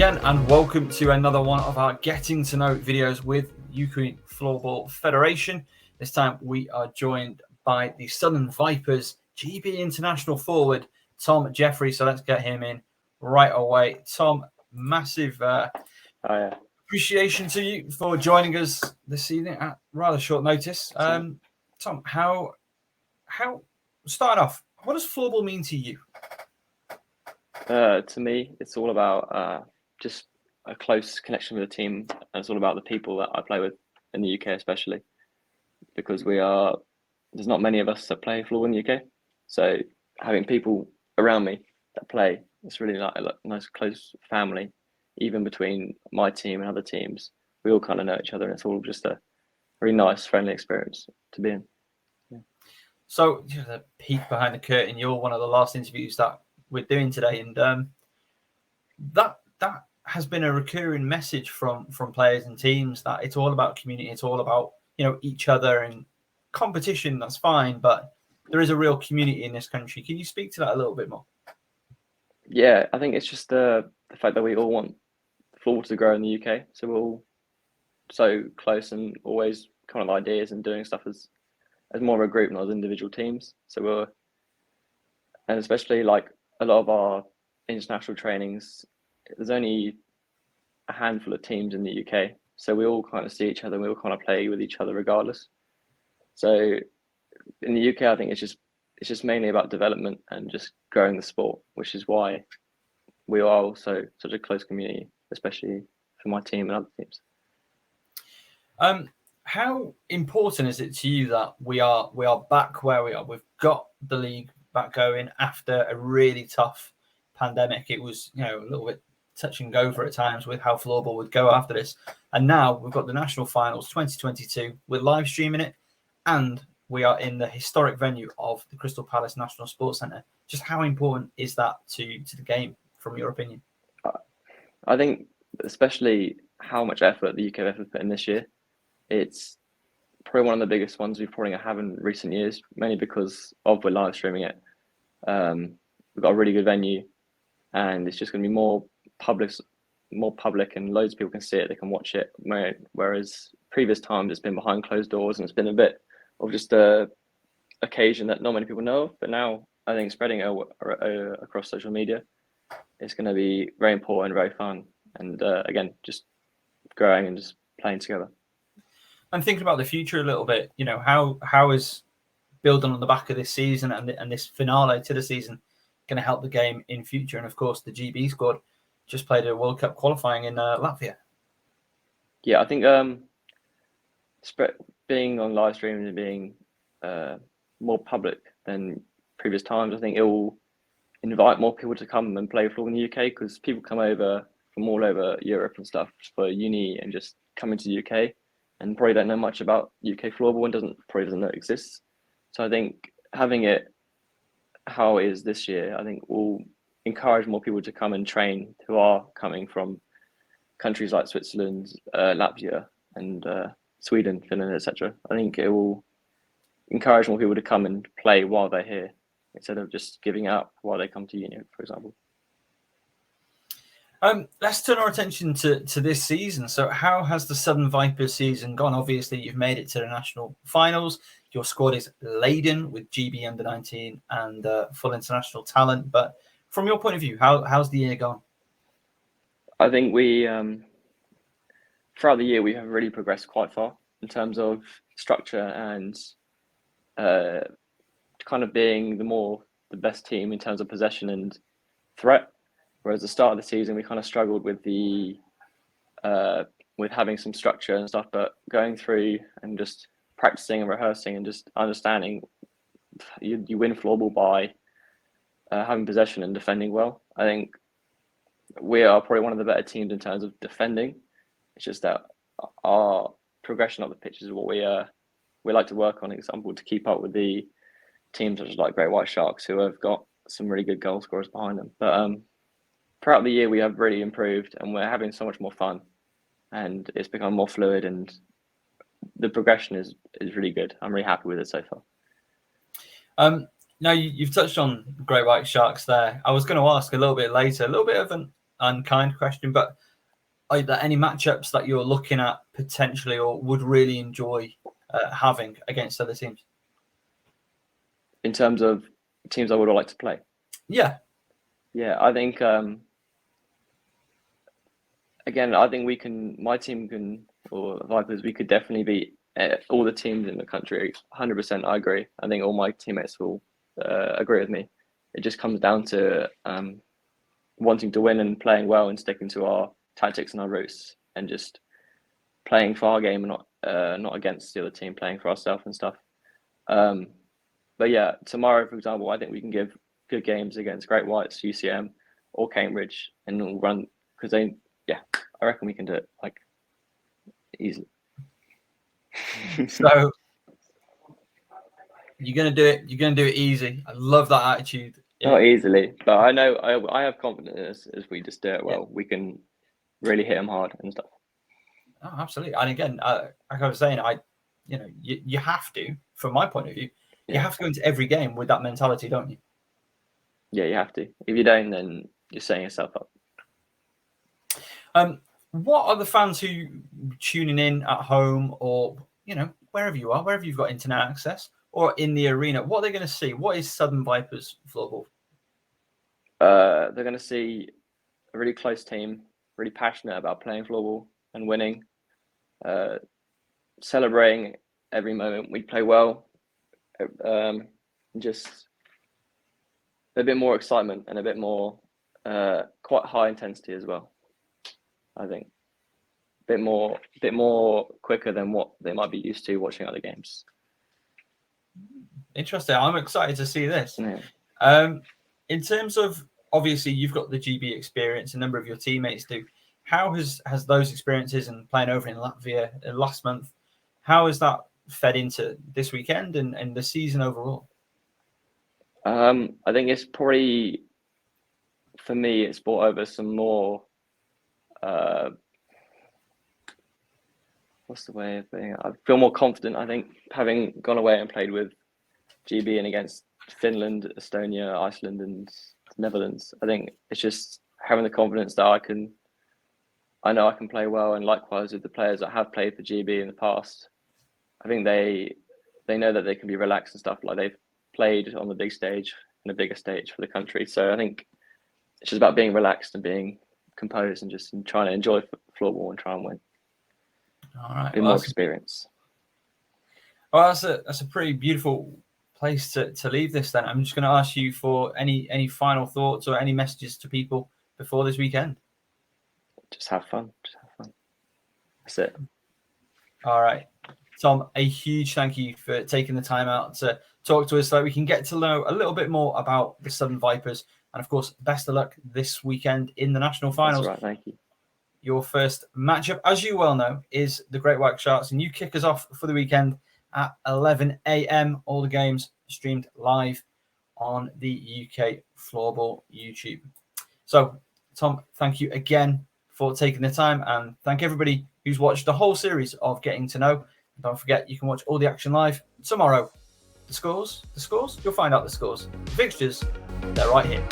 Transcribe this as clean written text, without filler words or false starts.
again, and welcome to another one of our getting to know videos with Ukraine Floorball Federation. This time we are joined by the Southern Vipers GB international forward Tom Jeffrey. So let's get him in right away. Tom, massive appreciation to you for joining us this evening at rather short notice. Tom, how starting off, what does floorball mean to you? To me, it's all about just a close connection with the team, and it's all about the people that I play with in the UK, especially because there's not many of us that play floorball in the UK. So having people around me that play, it's really like a nice close family. Even between my team and other teams, we all kind of know each other, and it's all just a really nice, friendly experience to be in. Yeah. So, just a peek behind the curtain, you're one of the last interviews that we're doing today, and that has been a recurring message from players and teams that it's all about community, it's all about each other, and competition, that's fine, but there is a real community in this country. Can you speak to that a little bit more? Yeah, I think it's just the fact that we all want floorball to grow in the UK, so we're all so close and always kind of ideas and doing stuff as more of a group, not as individual teams. So and especially like a lot of our international trainings, there's only a handful of teams in the UK, so we all kind of see each other and we all kind of play with each other regardless. So in the UK, I think it's just mainly about development and just growing the sport, which is why we are also such a close community, especially for my team and other teams. How important is it to you that we are back where we are? We've got the league back going after a really tough pandemic. It was a little bit touch and go for at times with how floorball would go after this, and now we've got the national finals 2022. We're live streaming it, and we are in the historic venue of the Crystal Palace National Sports Centre. Just how important is that to the game, from your opinion? I think especially how much effort the UK have put in this year. It's probably one of the biggest ones we've probably had in recent years, mainly because we're live streaming it. We've got a really good venue, and it's just going to be more public, and loads of people can see it. They can watch it. Whereas previous times it's been behind closed doors, and it's been a bit of just a occasion that not many people know of. But now I think spreading it across social media, it's going to be very important, very fun, and again, just growing and just playing together. And thinking about the future a little bit, how is building on the back of this season and this finale to the season going to help the game in future? And of course, the GB squad just played a World Cup qualifying in Latvia. Yeah, I think being on live streaming and being more public than previous times, I think it will invite more people to come and play floorball in the UK, because people come over from all over Europe and stuff for uni and just come into the UK and probably don't know much about UK floorball and probably doesn't know it exists. So I think having it how it is this year, I think will encourage more people to come and train who are coming from countries like Switzerland, Latvia, and Sweden, Finland, etc. I think it will encourage more people to come and play while they're here, instead of just giving up while they come to uni, for example. Let's turn our attention to this season. So how has the Southern Vipers season gone? Obviously, you've made it to the national finals. Your squad is laden with GB under-19 and full international talent. But from your point of view, how's the year gone? I think we, throughout the year, we have really progressed quite far in terms of structure and kind of being the best team in terms of possession and threat. Whereas at the start of the season, we kind of struggled with with having some structure and stuff, but going through and just practicing and rehearsing and just understanding, you win floorball by having possession and defending well. I think we are probably one of the better teams in terms of defending. It's just that our progression up the pitch is what we like to work on. Example, to keep up with the teams such as like Great White Sharks, who have got some really good goal scorers behind them. But throughout the year, we have really improved, and we're having so much more fun, and it's become more fluid, and the progression is really good. I'm really happy with it so far. Now, you've touched on Great White Sharks there. I was going to ask a little bit later, a little bit of an unkind question, but are there any matchups that you're looking at potentially or would really enjoy having against other teams? In terms of teams I would like to play? Yeah, I think again, I think my team can, or Vipers, we could definitely beat all the teams in the country. 100%, I agree. I think all my teammates will agree with me. It just comes down to wanting to win and playing well and sticking to our tactics and our routes and just playing for our game and not against the other team, playing for ourselves and stuff. But yeah, tomorrow, for example, I think we can give good games against Great Whites, UCM, or Cambridge, and we'll run because I reckon we can do it like easily. So you're gonna do it. You're gonna do it easy. I love that attitude. Yeah. Not easily, but I know I have confidence as we just do it well. We can really hit them hard and stuff. Oh, absolutely. And again, like I was saying, you have to, from my point of view, you have to go into every game with that mentality, don't you? Yeah, you have to. If you don't, then you're setting yourself up. What are the fans who tuning in at home or, wherever you are, wherever you've got internet access or in the arena, what are they going to see? What is Southern Vipers Floorball? They're going to see a really close team, really passionate about playing floorball and winning, celebrating every moment we play well, just a bit more excitement and a bit more quite high intensity as well. I think a bit more quicker than what they might be used to watching other games. Interesting. I'm excited to see this. Yeah. In terms of, obviously, you've got the GB experience, a number of your teammates do. How has those experiences and playing over in Latvia last month, how has that fed into this weekend and the season overall? I think it's probably, for me, it's brought over some more, what's the way of being? I feel more confident, I think, having gone away and played with GB and against Finland, Estonia, Iceland, and Netherlands. I think it's just having the confidence that I know I can play well, and likewise with the players that have played for GB in the past. I think they know that they can be relaxed and stuff. Like they've played on the big stage and a bigger stage for the country. So I think it's just about being relaxed and being composed and just trying to enjoy floorball and try and win. All right, more experience. Well, that's a pretty beautiful place to leave this. Then I'm just going to ask you for any final thoughts or any messages to people before this weekend. Just have fun. That's it. All right, Tom, a huge thank you for taking the time out to talk to us so that we can get to know a little bit more about the Southern Vipers. And of course, best of luck this weekend in the national finals. That's right, thank you. Your first matchup, as you well know, is the Great White Sharks, and you kick us off for the weekend at 11 a.m. All the games streamed live on the UK Floorball YouTube. So, Tom, thank you again for taking the time, and thank everybody who's watched the whole series of Getting to Know. And don't forget, you can watch all the action live tomorrow. The scores, you'll find out the scores. The fixtures, they're right here.